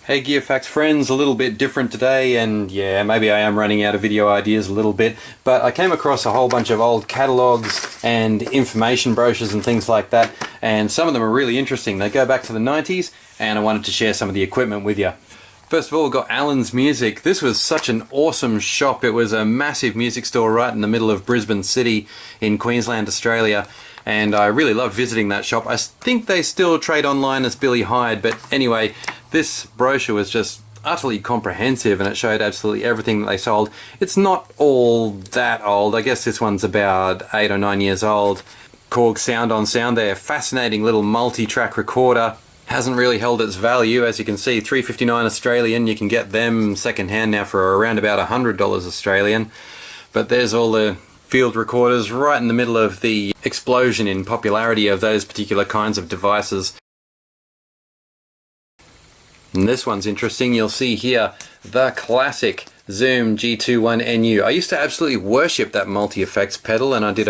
Hey GearFacts friends, a little bit different today, and yeah, maybe I am running out of video ideas a little bit, but I came across a whole bunch of old catalogues and information brochures and things like that, and some of them are really interesting. They go back to the 90s, and I wanted to share some of the equipment with you. First of all, we've got Alan's Music. This was such an awesome shop. It was a massive music store right in the middle of Brisbane City in Queensland, Australia. And I really loved visiting that shop. I think they still trade online as Billy Hyde, but anyway, this brochure was just utterly comprehensive and it showed absolutely everything that they sold. It's not all that old. I guess this one's about 8 or 9 years old. Korg Sound on Sound there. Fascinating little multi-track recorder. Hasn't really held its value. As you can see, $3.59 Australian. You can get them second hand now for around about $100 Australian. But there's all the field recorders right in the middle of the explosion in popularity of those particular kinds of devices. And this one's interesting. You'll see here the classic Zoom G21NU. I used to absolutely worship that multi-effects pedal, and I did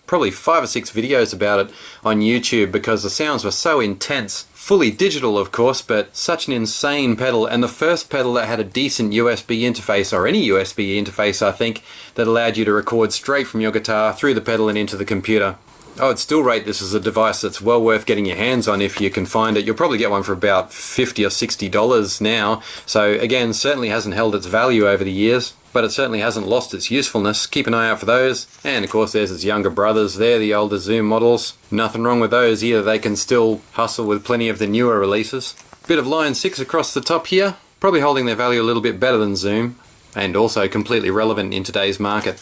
probably 5 or 6 videos about it on YouTube because the sounds were so intense. Fully digital, of course, but such an insane pedal, and the first pedal that had a decent USB interface, or any USB interface I think, that allowed you to record straight from your guitar through the pedal and into the computer. I would still rate this as a device that's well worth getting your hands on if you can find it. You'll probably get one for about $50 or $60 now, so again, certainly hasn't held its value over the years, but it certainly hasn't lost its usefulness. Keep an eye out for those. And of course there's his younger brothers there, the older Zoom models. Nothing wrong with those either, they can still hustle with plenty of the newer releases. Bit of Line 6 across the top here, probably holding their value a little bit better than Zoom, and also completely relevant in today's market.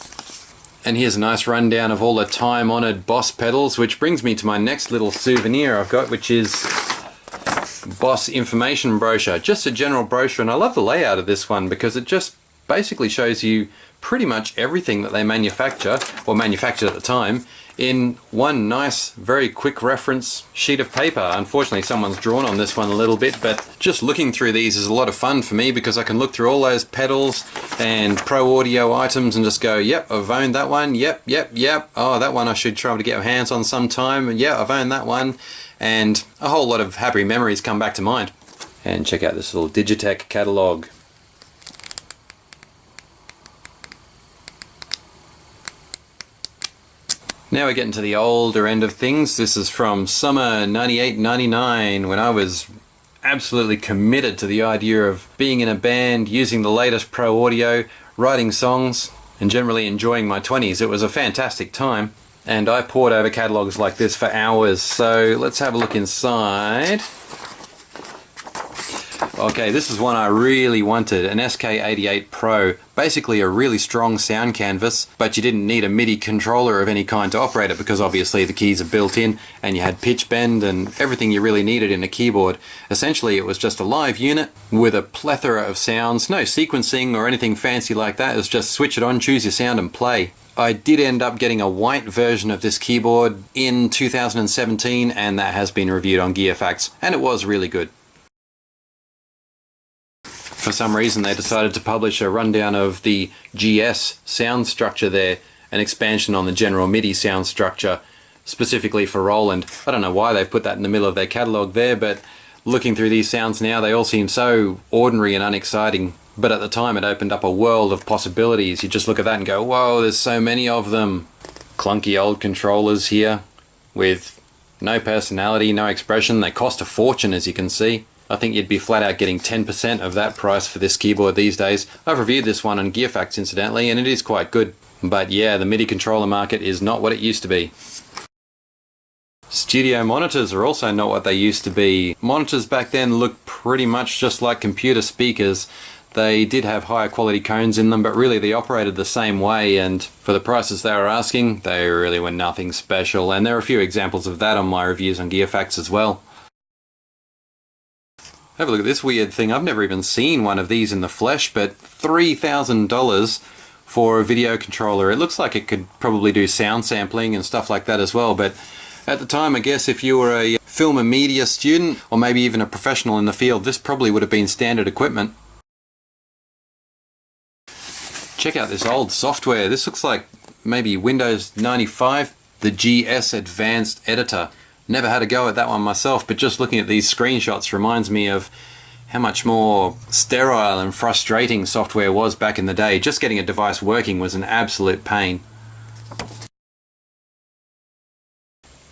And here's a nice rundown of all the time-honoured Boss pedals, which brings me to my next little souvenir I've got, which is Boss information brochure. Just a general brochure, and I love the layout of this one because it just basically shows you pretty much everything that they manufacture, or manufactured at the time, in one nice, very quick reference sheet of paper. Unfortunately, someone's drawn on this one a little bit, but just looking through these is a lot of fun for me because I can look through all those pedals and pro audio items and just go, yep, I've owned that one, yep, oh, that one I should try to get my hands on sometime, and yeah, I've owned that one, and a whole lot of happy memories come back to mind. And check out this little Digitech catalogue. Now we're getting to the older end of things. This is from summer 98-99 when I was absolutely committed to the idea of being in a band, using the latest pro audio, writing songs, and generally enjoying my 20s. It was a fantastic time, and I pored over catalogues like this for hours. So let's have a look inside. Okay, this is one I really wanted, an SK88 Pro. Basically a really strong sound canvas, but you didn't need a MIDI controller of any kind to operate it because obviously the keys are built in and you had pitch bend and everything you really needed in a keyboard. Essentially it was just a live unit with a plethora of sounds, no sequencing or anything fancy like that. It was just switch it on, choose your sound and play. I did end up getting a white version of this keyboard in 2017 and that has been reviewed on GearFacts and it was really good. For some reason they decided to publish a rundown of the GS sound structure there, an expansion on the general MIDI sound structure specifically for Roland. I don't know why they've put that in the middle of their catalogue there, but looking through these sounds now they all seem so ordinary and unexciting, but at the time it opened up a world of possibilities. You just look at that and go, whoa, there's so many of them. Clunky old controllers here with no personality, no expression. They cost a fortune, as you can see. I think you'd be flat out getting 10% of that price for this keyboard these days. I've reviewed this one on GearFacts incidentally, and it is quite good. But yeah, the MIDI controller market is not what it used to be. Studio monitors are also not what they used to be. Monitors back then looked pretty much just like computer speakers. They did have higher quality cones in them, but really they operated the same way, and for the prices they were asking, they really were nothing special, and there are a few examples of that on my reviews on GearFacts as well. Have a look at this weird thing. I've never even seen one of these in the flesh, but $3,000 for a video controller. It looks like it could probably do sound sampling and stuff like that as well, but at the time, I guess if you were a film and media student, or maybe even a professional in the field, this probably would have been standard equipment. Check out this old software. This looks like maybe Windows 95, the GS Advanced Editor. Never had a go at that one myself, but just looking at these screenshots reminds me of how much more sterile and frustrating software was back in the day. Just getting a device working was an absolute pain.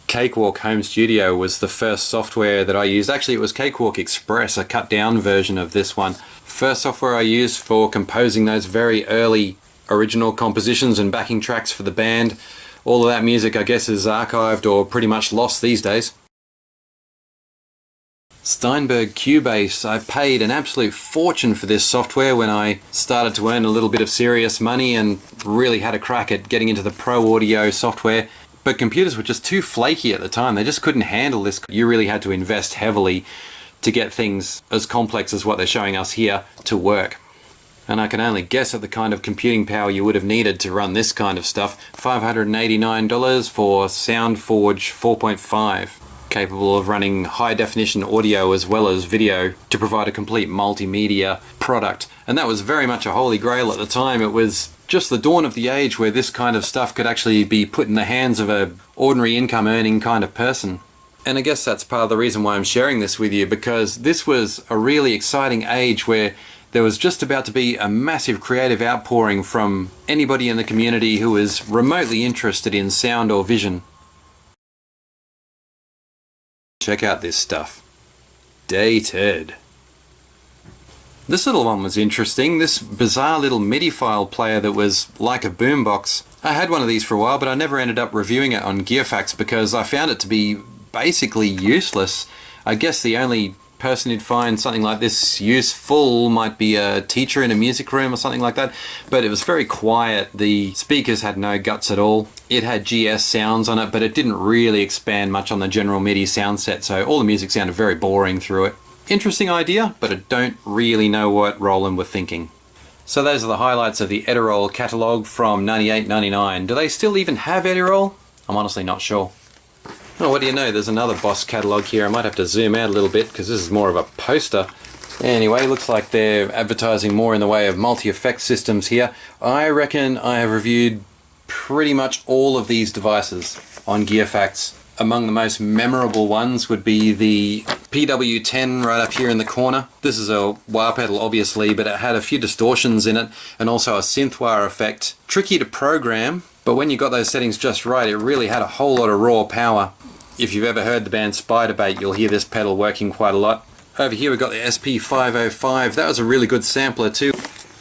Cakewalk Home Studio was the first software that I used. Actually, it was Cakewalk Express, a cut down version of this one. First software I used for composing those very early original compositions and backing tracks for the band. All of that music, I guess, is archived or pretty much lost these days. Steinberg Cubase. I paid an absolute fortune for this software when I started to earn a little bit of serious money and really had a crack at getting into the pro audio software. But computers were just too flaky at the time. They just couldn't handle this. You really had to invest heavily to get things as complex as what they're showing us here to work. And I can only guess at the kind of computing power you would have needed to run this kind of stuff. $589 for SoundForge 4.5. Capable of running high definition audio as well as video to provide a complete multimedia product. And that was very much a holy grail at the time. It was just the dawn of the age where this kind of stuff could actually be put in the hands of an ordinary income earning kind of person. And I guess that's part of the reason why I'm sharing this with you, because this was a really exciting age where there was just about to be a massive creative outpouring from anybody in the community who was remotely interested in sound or vision. Check out this stuff. Dated. This little one was interesting. This bizarre little MIDI file player that was like a boombox. I had one of these for a while, but I never ended up reviewing it on GearFacts because I found it to be basically useless. I guess the only person who'd find something like this useful might be a teacher in a music room or something like that, but it was very quiet. The speakers had no guts at all. It had GS sounds on it, but it didn't really expand much on the general MIDI sound set, so all the music sounded very boring through it. Interesting idea, but I don't really know what Roland were thinking. So those are the highlights of the Edirol catalogue from 98-99. Do they still even have Edirol? I'm honestly not sure. Oh, what do you know, there's another Boss catalogue here. I might have to zoom out a little bit because this is more of a poster. Anyway, looks like they're advertising more in the way of multi-effect systems here. I reckon I have reviewed pretty much all of these devices on GearFacts. Among the most memorable ones would be the PW10 right up here in the corner. This is a wah pedal obviously, but it had a few distortions in it and also a synth wah effect. Tricky to program, but when you got those settings just right, it really had a whole lot of raw power. If you've ever heard the band Spiderbait, you'll hear this pedal working quite a lot. Over here we've got the SP505. That was a really good sampler too.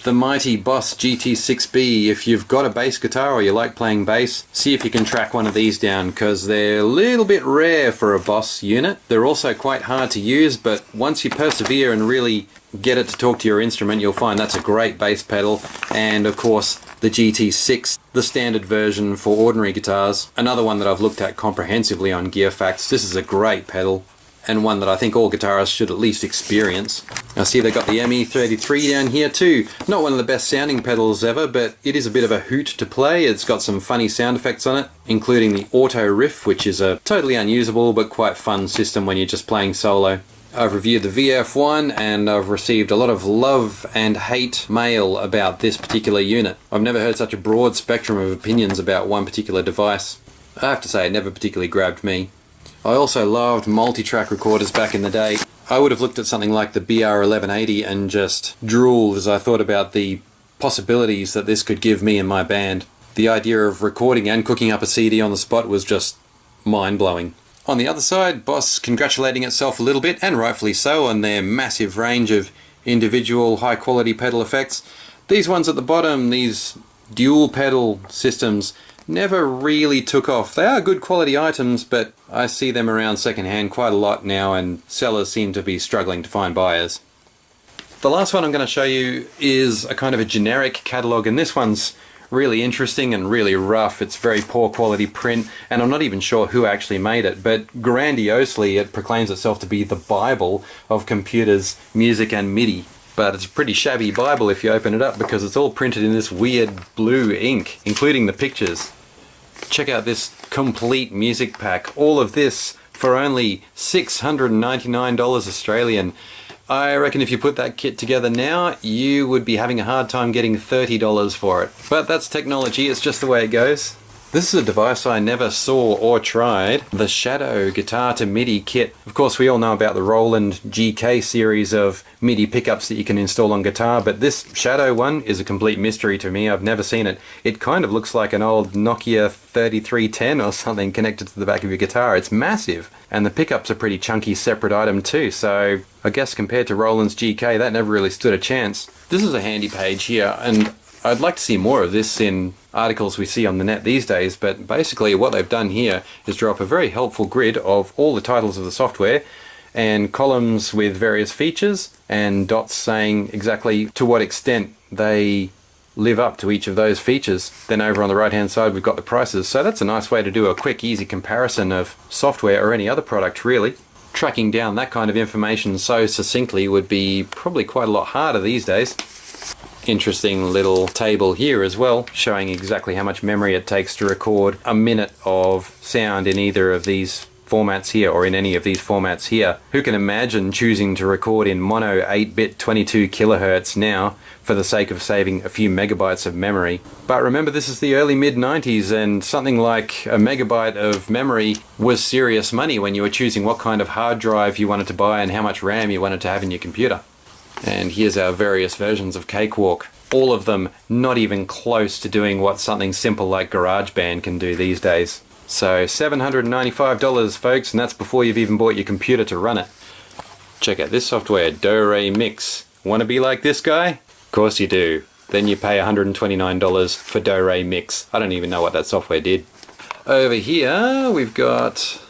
The mighty Boss GT6B. If you've got a bass guitar or you like playing bass, see if you can track one of these down because they're a little bit rare for a Boss unit. They're also quite hard to use, but once you persevere and really get it to talk to your instrument, you'll find that's a great bass pedal. And of course the GT6, the standard version for ordinary guitars. Another one that I've looked at comprehensively on GearFacts. This is a great pedal, and one that I think all guitarists should at least experience. I see they've got the ME33 down here too. Not one of the best sounding pedals ever, but it is a bit of a hoot to play. It's got some funny sound effects on it, including the auto riff, which is a totally unusable but quite fun system when you're just playing solo. I've reviewed the VF1 and I've received a lot of love and hate mail about this particular unit. I've never heard such a broad spectrum of opinions about one particular device. I have to say it never particularly grabbed me. I also loved multi-track recorders back in the day. I would have looked at something like the BR1180 and just drooled as I thought about the possibilities that this could give me and my band. The idea of recording and cooking up a CD on the spot was just mind-blowing. On the other side, Boss congratulating itself a little bit, and rightfully so, on their massive range of individual high-quality pedal effects. These ones at the bottom, these dual pedal systems, never really took off. They are good quality items, but I see them around secondhand quite a lot now, and sellers seem to be struggling to find buyers. The last one I'm going to show you is a kind of a generic catalogue, and this one's really interesting and really rough. It's very poor quality print, and I'm not even sure who actually made it, but grandiosely it proclaims itself to be the Bible of computers, music and MIDI. But it's a pretty shabby Bible if you open it up because it's all printed in this weird blue ink, including the pictures. Check out this complete music pack. All of this for only $699 Australian. I reckon if you put that kit together now, you would be having a hard time getting $30 for it. But that's technology, it's just the way it goes. This is a device I never saw or tried, the Shadow Guitar to MIDI kit. Of course, we all know about the Roland GK series of MIDI pickups that you can install on guitar, but this Shadow one is a complete mystery to me. I've never seen it. It kind of looks like an old Nokia 3310 or something connected to the back of your guitar. It's massive, and the pickup's a pretty chunky separate item too, so I guess compared to Roland's GK, that never really stood a chance. This is a handy page here, and I'd like to see more of this in articles we see on the net these days, but basically what they've done here is draw up a very helpful grid of all the titles of the software and columns with various features and dots saying exactly to what extent they live up to each of those features. Then over on the right hand side we've got the prices, so that's a nice way to do a quick easy comparison of software or any other product really. Tracking down that kind of information so succinctly would be probably quite a lot harder these days. Interesting little table here as well, showing exactly how much memory it takes to record a minute of sound in either of these formats here, or in any of these formats here. Who can imagine choosing to record in mono 8-bit 22 kilohertz now for the sake of saving a few megabytes of memory? But remember, this is the early mid-90s, and something like a megabyte of memory was serious money when you were choosing what kind of hard drive you wanted to buy and how much RAM you wanted to have in your computer. And here's our various versions of Cakewalk. All of them not even close to doing what something simple like GarageBand can do these days. So $795 folks, and that's before you've even bought your computer to run it. Check out this software, Do-Re Mix. Want to be like this guy? Of course you do. Then you pay $129 for Do-Re Mix. I don't even know what that software did. Over here we've got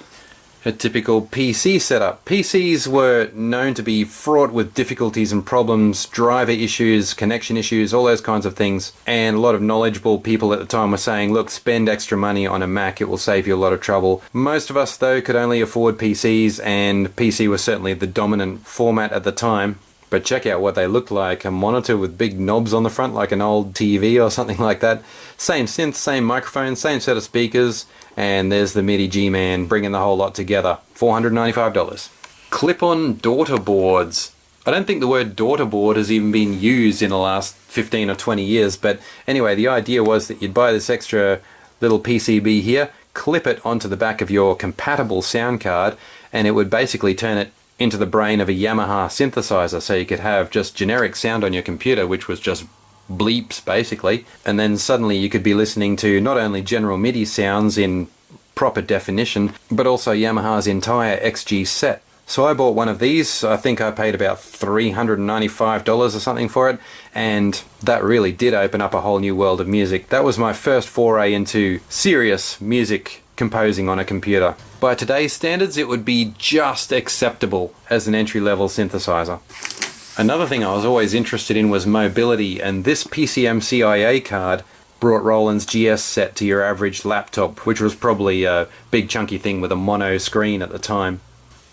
a typical PC setup. PCs were known to be fraught with difficulties and problems, driver issues, connection issues, all those kinds of things. And a lot of knowledgeable people at the time were saying, look, spend extra money on a Mac, it will save you a lot of trouble. Most of us, though, could only afford PCs, and PC was certainly the dominant format at the time. But check out what they looked like. A monitor with big knobs on the front like an old TV or something like that. Same synth, same microphone, same set of speakers. And there's the MIDI G-Man bringing the whole lot together. $495. Clip-on daughter boards. I don't think the word daughter board has even been used in the last 15 or 20 years. But anyway, the idea was that you'd buy this extra little PCB here, clip it onto the back of your compatible sound card, and it would basically turn it into the brain of a Yamaha synthesizer, so you could have just generic sound on your computer, which was just bleeps basically, and then suddenly you could be listening to not only general MIDI sounds in proper definition, but also Yamaha's entire XG set. So I bought one of these. I think I paid about $395 or something for it, and that really did open up a whole new world of music. That was my first foray into serious music composing on a computer. By today's standards, it would be just acceptable as an entry-level synthesizer. Another thing I was always interested in was mobility, and this PCM-CIA card brought Roland's GS set to your average laptop, which was probably a big chunky thing with a mono screen at the time.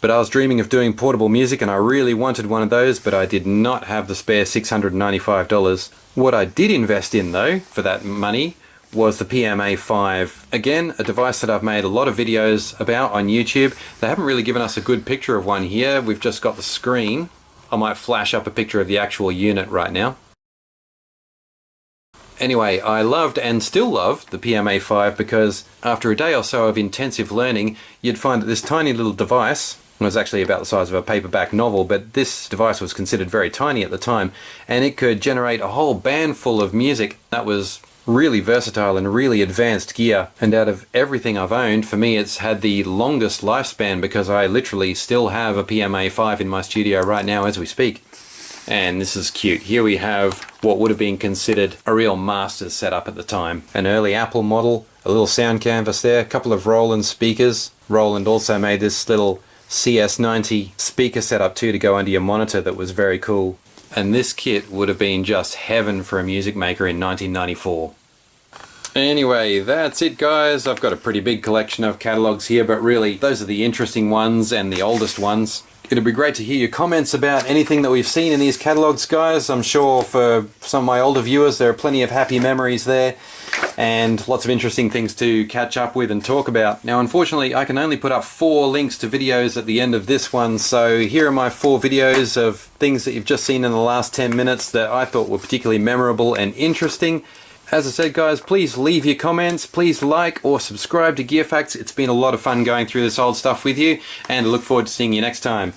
But I was dreaming of doing portable music, and I really wanted one of those, but I did not have the spare $695. What I did invest in, though, for that money, was the PMA5. Again, a device that I've made a lot of videos about on YouTube. They haven't really given us a good picture of one here. We've just got the screen. I might flash up a picture of the actual unit right now. Anyway, I loved and still love the PMA5 because after a day or so of intensive learning, you'd find that this tiny little device, it was actually about the size of a paperback novel, but this device was considered very tiny at the time, and it could generate a whole band full of music. That was really versatile and really advanced gear, and out of everything I've owned, for me it's had the longest lifespan because I literally still have a PMA5 in my studio right now as we speak. And this is cute. Here we have what would have been considered a real master's setup at the time. An early Apple model, a little sound canvas there, a couple of Roland speakers. Roland also made this little CS90 speaker setup too to go under your monitor that was very cool. And this kit would have been just heaven for a music maker in 1994. Anyway, that's it guys. I've got a pretty big collection of catalogues here, but really those are the interesting ones and the oldest ones. It'd be great to hear your comments about anything that we've seen in these catalogues, guys. I'm sure for some of my older viewers there are plenty of happy memories there and lots of interesting things to catch up with and talk about. Now unfortunately I can only put up 4 links to videos at the end of this one, so here are my 4 videos of things that you've just seen in the last 10 minutes that I thought were particularly memorable and interesting. As I said, guys, please leave your comments, please like or subscribe to Gear Facts. It's been a lot of fun going through this old stuff with you, and I look forward to seeing you next time.